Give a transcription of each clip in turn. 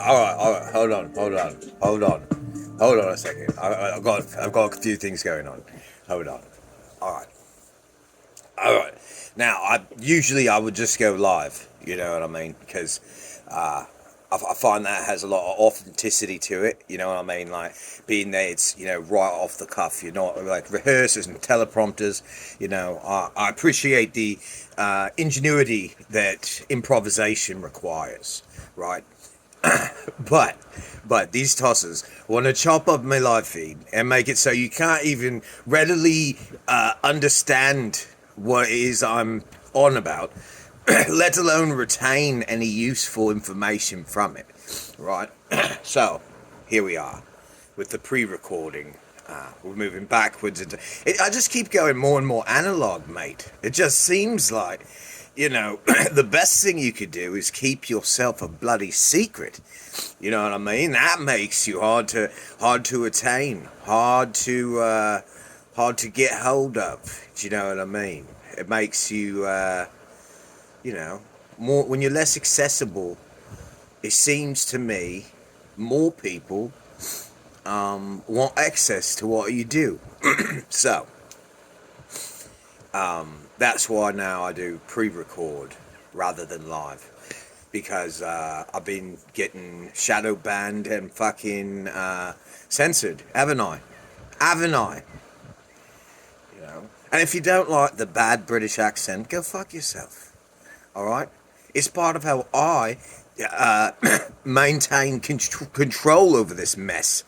All right. Hold on a second. I've got a few things going on. Hold on. All right. All right. Now, I would just go live. You know what I mean? Because I find that has a lot of authenticity to it. You know what I mean? Like being there, it's right off the cuff. You're not like rehearsers and teleprompters. I appreciate the ingenuity that improvisation requires. Right. But these tossers want to chop up my live feed and make it so you can't even readily understand what it is I'm on about, let alone retain any useful information from it. Right? So here we are with the pre-recording. We're moving backwards into it. I just keep going more and more analog, mate. It just seems like, the best thing you could do is keep yourself a bloody secret. You know what I mean? That makes you hard to attain, hard to get hold of. Do you know what I mean? It makes you, more when you're less accessible. It seems to me more people want access to what you do. So, that's why now I do pre-record rather than live. Because I've been getting shadow banned and fucking censored, haven't I? Haven't I? And if you don't like the bad British accent, go fuck yourself. Alright? It's part of how I maintain control over this mess.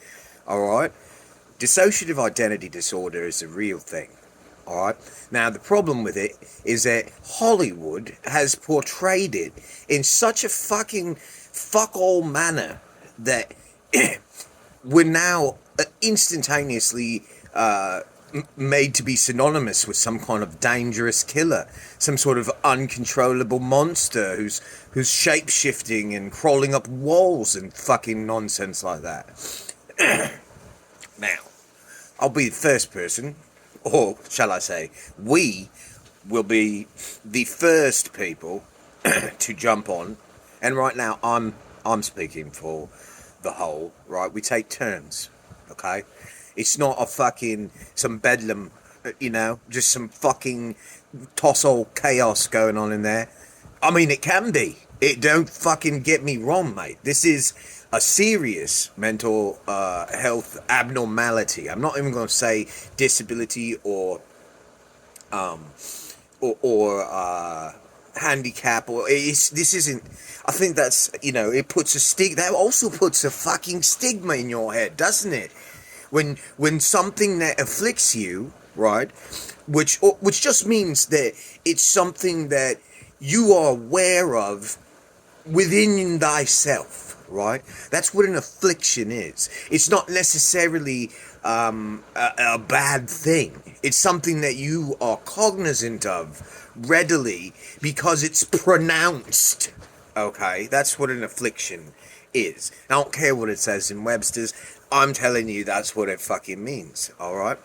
Alright? Dissociative identity disorder is a real thing. Alright? Now, the problem with it is that Hollywood has portrayed it in such a fucking fuck-all manner that we're now instantaneously made to be synonymous with some kind of dangerous killer, some sort of uncontrollable monster who's shape-shifting and crawling up walls and fucking nonsense like that. Now, I'll be the first person, or shall I say, we will be the first people to jump on. And right now, I'm speaking for the whole. Right, we take turns. Okay, it's not a fucking some bedlam, just some fucking toss-all chaos going on in there. I mean, it can be. It don't fucking get me wrong, mate. This is a serious mental health abnormality. I'm not even going to say disability or handicap this isn't. I think that's it puts that also puts a fucking stigma in your head, doesn't it? When something that afflicts you, right, which just means that it's something that you are aware of within thyself, right? That's what an affliction is. It's not necessarily a bad thing. It's something that you are cognizant of readily because it's pronounced. Okay, that's what an affliction is. I don't care what it says in Webster's. I'm telling you that's what it fucking means, alright?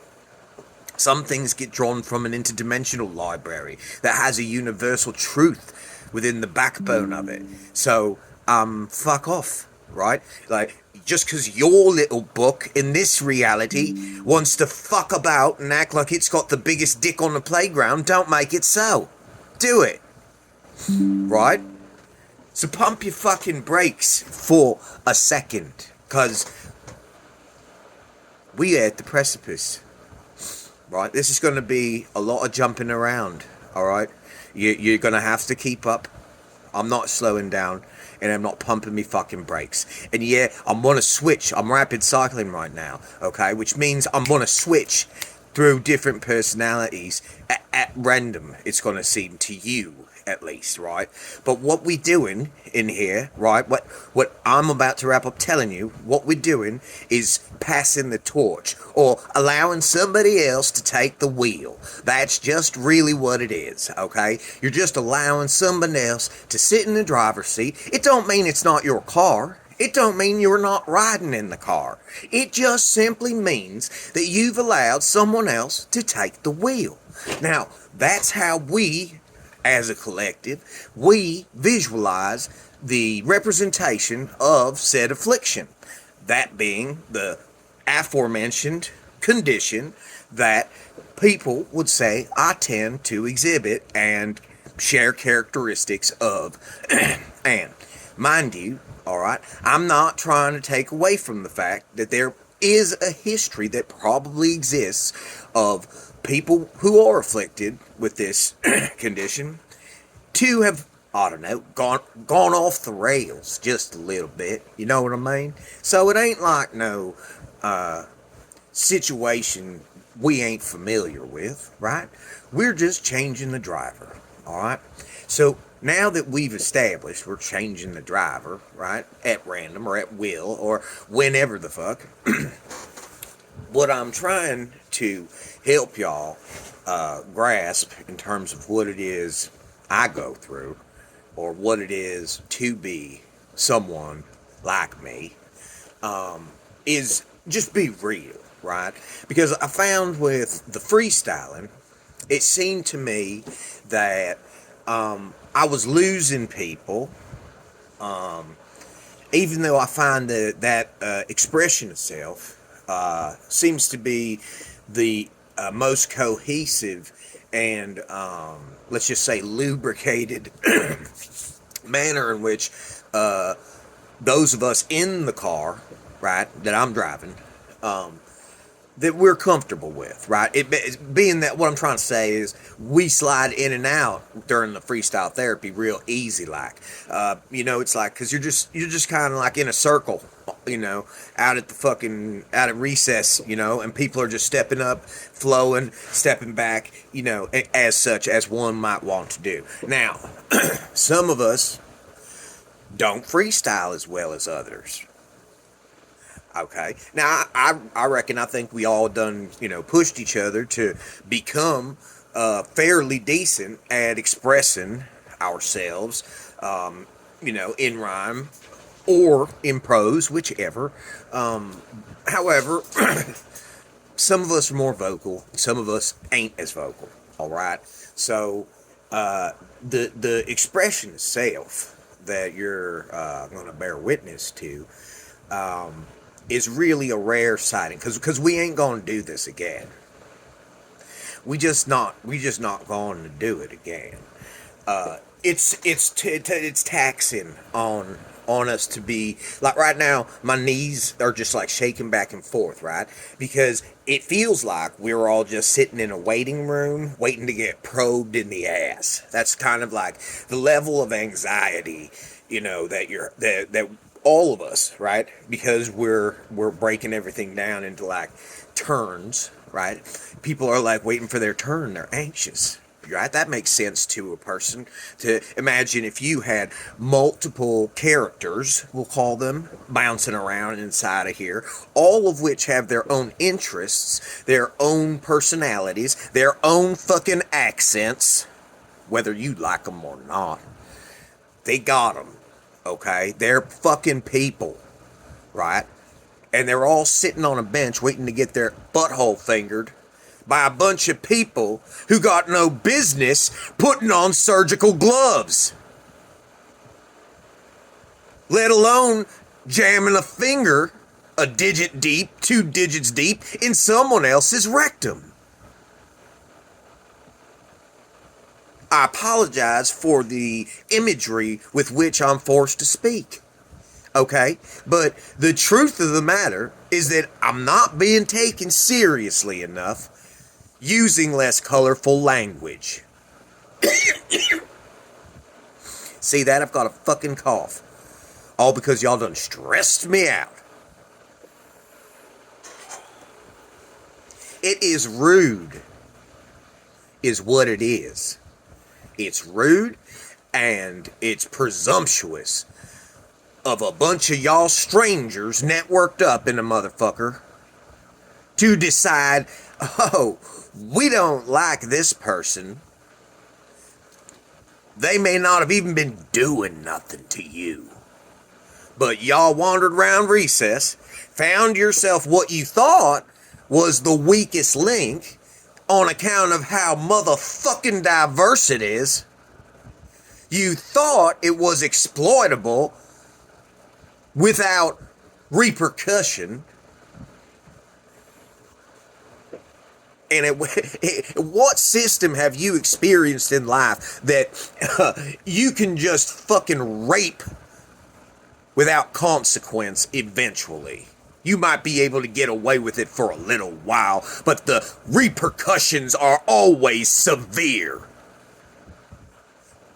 Some things get drawn from an interdimensional library that has a universal truth within the backbone of it. So, fuck off, right? Like, just because your little book in this reality wants to fuck about and act like it's got the biggest dick on the playground, don't make it so. Do it. Right? So pump your fucking brakes for a second, because we are at the precipice. Right? This is going to be a lot of jumping around, alright? You're going to have to keep up. I'm not slowing down, and I'm not pumping me fucking brakes. And yeah, I'm going to switch. I'm rapid cycling right now, okay? Which means I'm going to switch through different personalities at random, it's going to seem to you. At least, right? But what we're doing in here, right? What I'm about to wrap up telling you, what we're doing is passing the torch or allowing somebody else to take the wheel. That's just really what it is, okay? You're just allowing somebody else to sit in the driver's seat. It don't mean it's not your car. It don't mean you're not riding in the car. It just simply means that you've allowed someone else to take the wheel. Now, that's how we, as a collective, we visualize the representation of said affliction, that being the aforementioned condition that people would say I tend to exhibit and share characteristics of. And mind you, all right, I'm not trying to take away from the fact that there is a history that probably exists of people who are afflicted with this condition to have, I don't know, gone off the rails just a little bit. You know what I mean? So it ain't like no situation we ain't familiar with, right? We're just changing the driver, all right? So now that we've established we're changing the driver, right, at random or at will or whenever the fuck, what I'm trying to help y'all grasp in terms of what it is I go through or what it is to be someone like me is just be real, right? Because I found with the freestyling, it seemed to me that I was losing people, even though I find that expression itself seems to be the most cohesive and let's just say lubricated manner in which those of us in the car, right, that I'm driving, that we're comfortable with, right? It being that what I'm trying to say is we slide in and out during the freestyle therapy real easy, like, it's like, cause you're just kind of like in a circle, out at recess, and people are just stepping up, flowing, stepping back, as such as one might want to do. Now, some of us don't freestyle as well as others. Okay. Now, I think we all done, pushed each other to become fairly decent at expressing ourselves, in rhyme or in prose, whichever. However, some of us are more vocal, some of us ain't as vocal. All right. So, the expression itself that you're going to bear witness to, is really a rare sighting because we ain't gonna do this again. We just not going to do it again. It's taxing on us to be like right now. My knees are just like shaking back and forth, right? Because it feels like we're all just sitting in a waiting room waiting to get probed in the ass. That's kind of like the level of anxiety, that all of us, right? Because we're breaking everything down into like turns, right? People are like waiting for their turn. They're anxious, right? That makes sense to a person. To imagine if you had multiple characters, we'll call them, bouncing around inside of here, all of which have their own interests, their own personalities, their own fucking accents, whether you like them or not. They got them. Okay, they're fucking people, right? And they're all sitting on a bench waiting to get their butthole fingered by a bunch of people who got no business putting on surgical gloves. Let alone jamming a finger a digit deep, 2 digits deep in someone else's rectum. I apologize for the imagery with which I'm forced to speak. Okay? But the truth of the matter is that I'm not being taken seriously enough using less colorful language. See that? I've got a fucking cough. All because y'all done stressed me out. It is rude, is what it is. It's rude and it's presumptuous of a bunch of y'all strangers networked up in a motherfucker to decide, oh, we don't like this person. They may not have even been doing nothing to you. But y'all wandered around recess, found yourself what you thought was the weakest link on account of how motherfucking diverse it is, You thought it was exploitable without repercussion. And what system have you experienced in life that you can just fucking rape without consequence eventually? You might be able to get away with it for a little while, but the repercussions are always severe.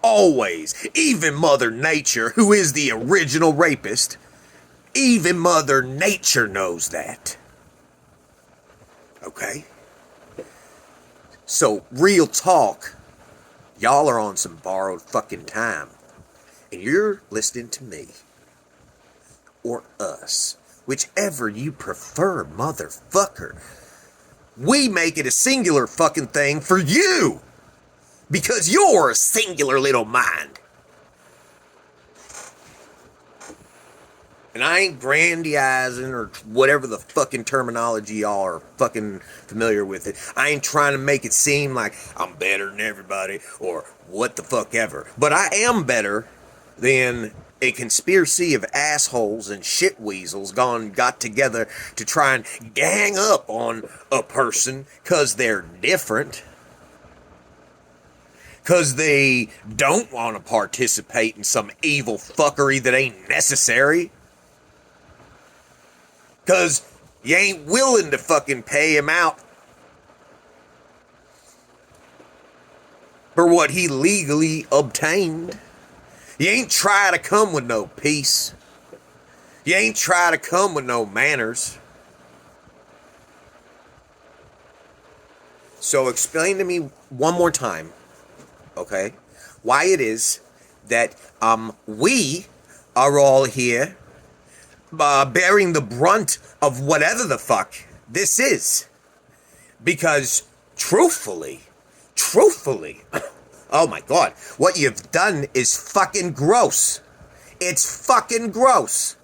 Always. Even Mother Nature, who is the original rapist, even Mother Nature knows that. Okay? So, real talk, y'all are on some borrowed fucking time. And you're listening to me. Or us. Whichever you prefer, motherfucker. We make it a singular fucking thing for you. Because you're a singular little mind. And I ain't grandiosing or whatever the fucking terminology y'all are fucking familiar with it. I ain't trying to make it seem like I'm better than everybody or what the fuck ever. But I am better than a conspiracy of assholes and shit weasels got together to try and gang up on a person because they're different. Because they don't want to participate in some evil fuckery that ain't necessary. Because you ain't willing to fucking pay him out for what he legally obtained. You ain't try to come with no peace. You ain't try to come with no manners. So explain to me one more time, okay, why it is that we are all here bearing the brunt of whatever the fuck this is. Because truthfully, oh my god, what you've done is fucking gross. It's fucking gross.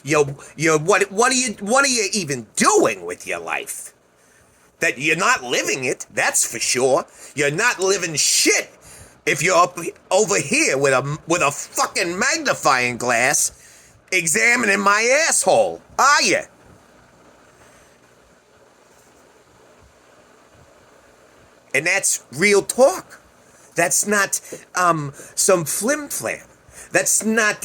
What are you even doing with your life? That you're not living it, that's for sure. You're not living shit if you're up over here with a fucking magnifying glass examining my asshole, are you? And that's real talk. That's not some flim-flam. That's not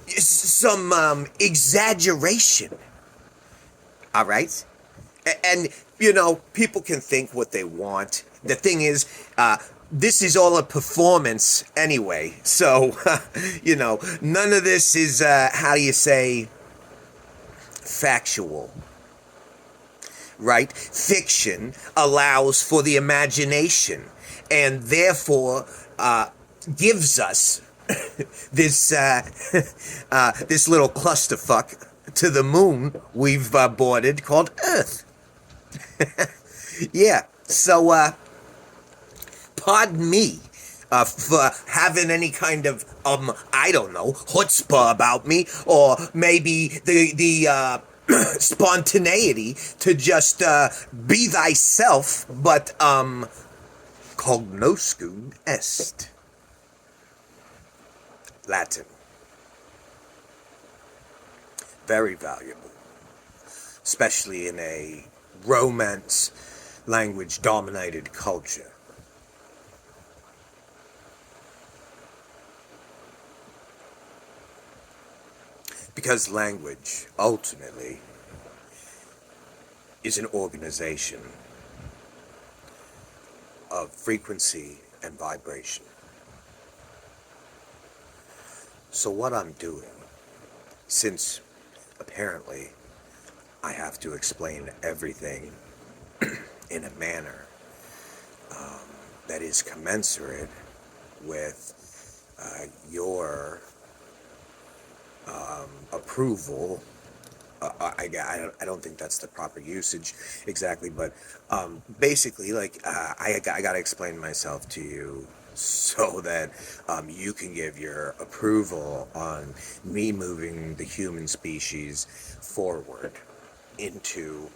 some exaggeration. All right? And, you know, people can think what they want. The thing is, this is all a performance anyway. So, you know, none of this is, how do you say, factual. Right? Fiction allows for the imagination and therefore gives us this this little clusterfuck to the moon we've boarded called Earth. Yeah, so pardon me for having any kind of I don't know, chutzpah about me, or maybe the spontaneity to just be thyself, but cognoscum est. Latin. Very valuable, especially in a Romance language dominated culture. Because language, ultimately, is an organization of frequency and vibration. So what I'm doing, since apparently I have to explain everything in a manner that is commensurate with your approval. I don't think that's the proper usage exactly, but basically, like, I gotta explain myself to you so that you can give your approval on me moving the human species forward into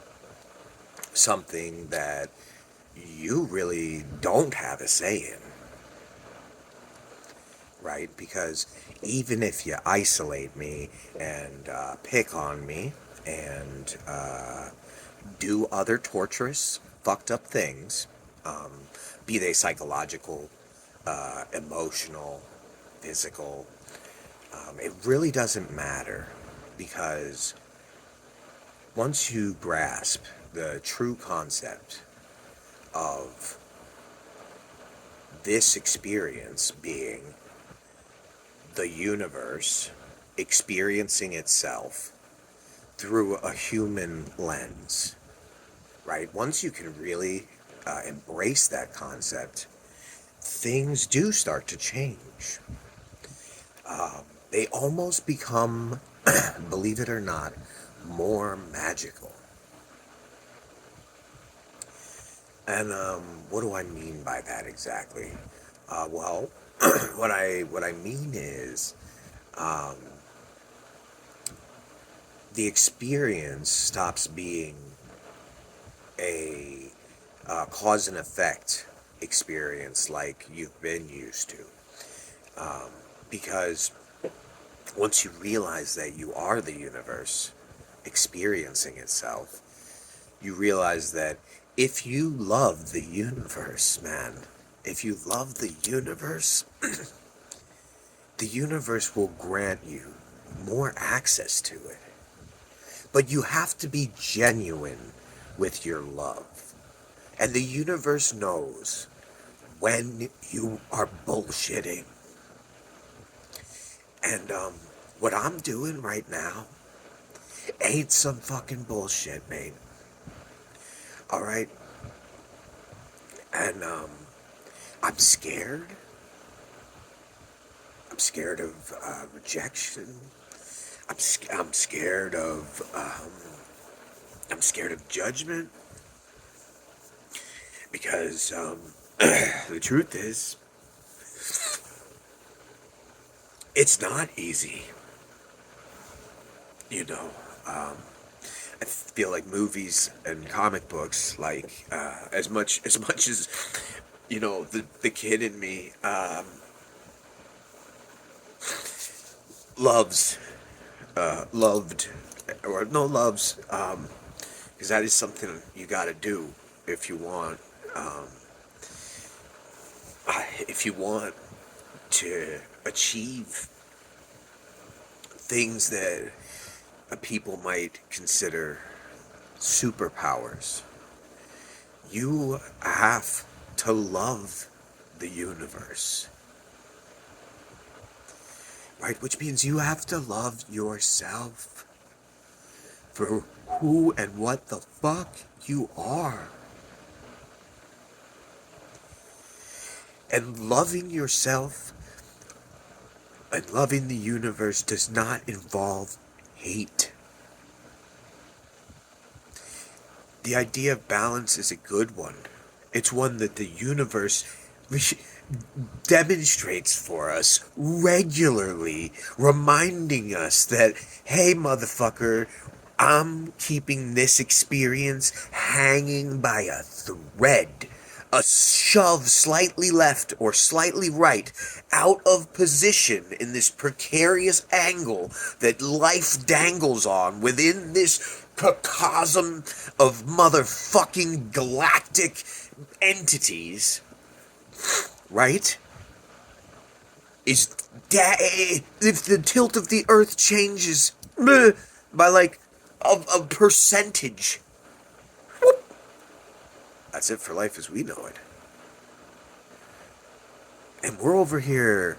something that you really don't have a say in. right? Because even if you isolate me and pick on me and do other torturous, fucked up things, um, be they psychological, emotional, physical, it really doesn't matter because once you grasp the true concept of this experience being the universe experiencing itself through a human lens, right? Once you can really embrace that concept, things do start to change. They almost become, believe it or not, more magical. And what do I mean by that exactly? Well, what I mean is um, the experience stops being a cause and effect experience like you've been used to. Um, because once you realize that you are the universe experiencing itself, you realize that if you love the universe, man, if you love the universe will grant you more access to it. But you have to be genuine with your love. And the universe knows when you are bullshitting. And what I'm doing right now ain't some fucking bullshit, mate. Alright? And I'm scared. I'm scared of rejection. I'm scared of judgment because the truth is it's not easy. You know, I feel like movies and comic books, like as much as the kid in me loves loved or no loves because that is something you got to do if you want um, if you want to achieve things that people might consider superpowers. You have to love the universe, right? Which means you have to love yourself for who and what the fuck you are. And loving yourself and loving the universe does not involve hate. The idea of balance is a good one. It's one that the universe demonstrates for us regularly, reminding us that, hey, motherfucker, I'm keeping this experience hanging by a thread. A shove slightly left or slightly right, out of position in this precarious angle that life dangles on within this cosm of motherfucking galactic entities, right? Is that if the tilt of the earth changes by like a percentage, whoop, that's it for life as we know it. And we're over here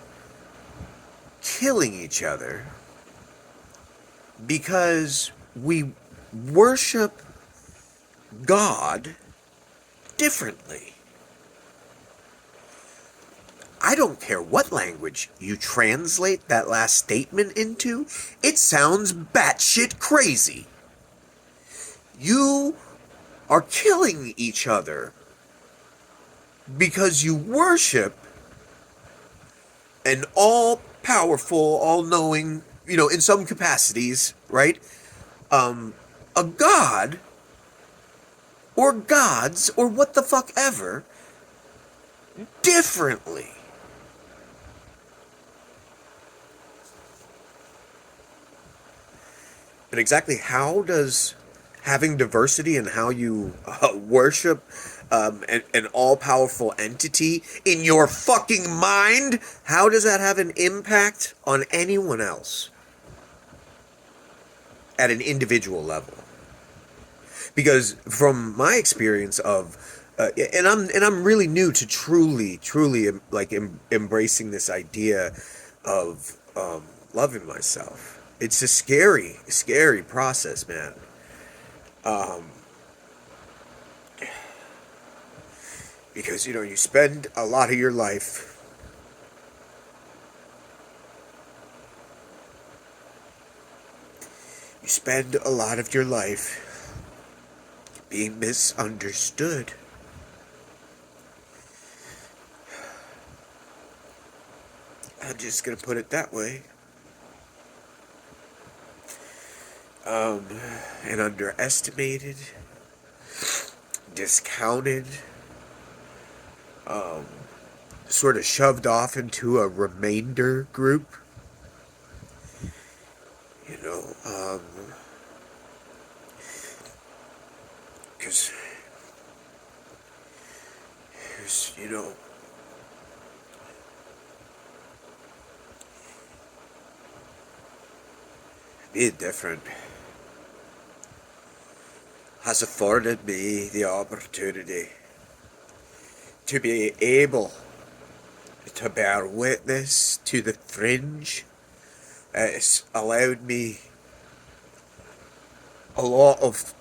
killing each other because we worship God differently. I don't care what language you translate that last statement into, it sounds batshit crazy. You are killing each other because you worship an all-powerful, all-knowing, in some capacities, right? A god, or gods, or what the fuck ever, differently. But exactly how does having diversity in how you worship an all-powerful entity in your fucking mind, how does that have an impact on anyone else at an individual level? Because from my experience of and I'm really new to truly like embracing this idea of loving myself. It's a scary process, man. Um, because you spend a lot of your life being misunderstood. I'm just gonna put it that way. Um, and underestimated, discounted, um, sort of shoved off into a remainder group. You know, because there's, being different has afforded me the opportunity to be able to bear witness to the fringe. It's allowed me a lot of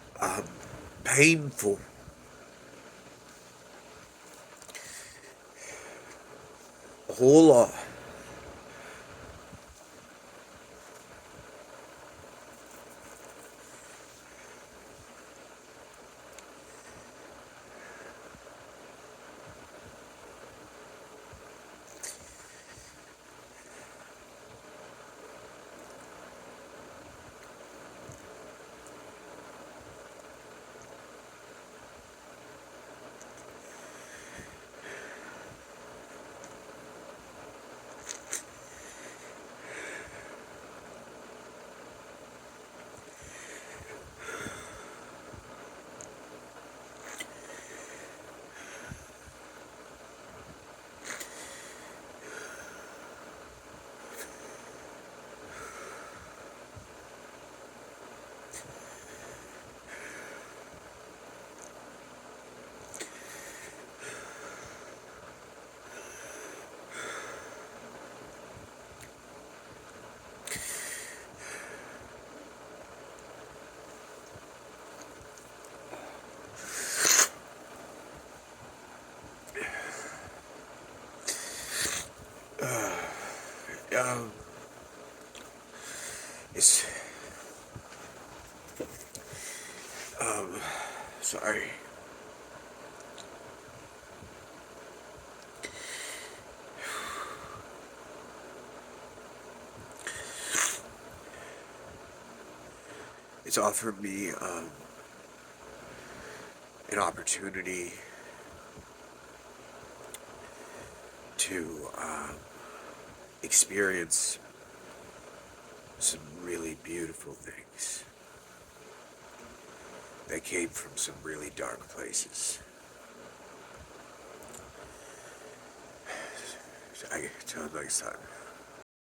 painful, a whole lot. Um, it's um, sorry. It's offered me an opportunity to experience some really beautiful things that came from some really dark places. Until next time.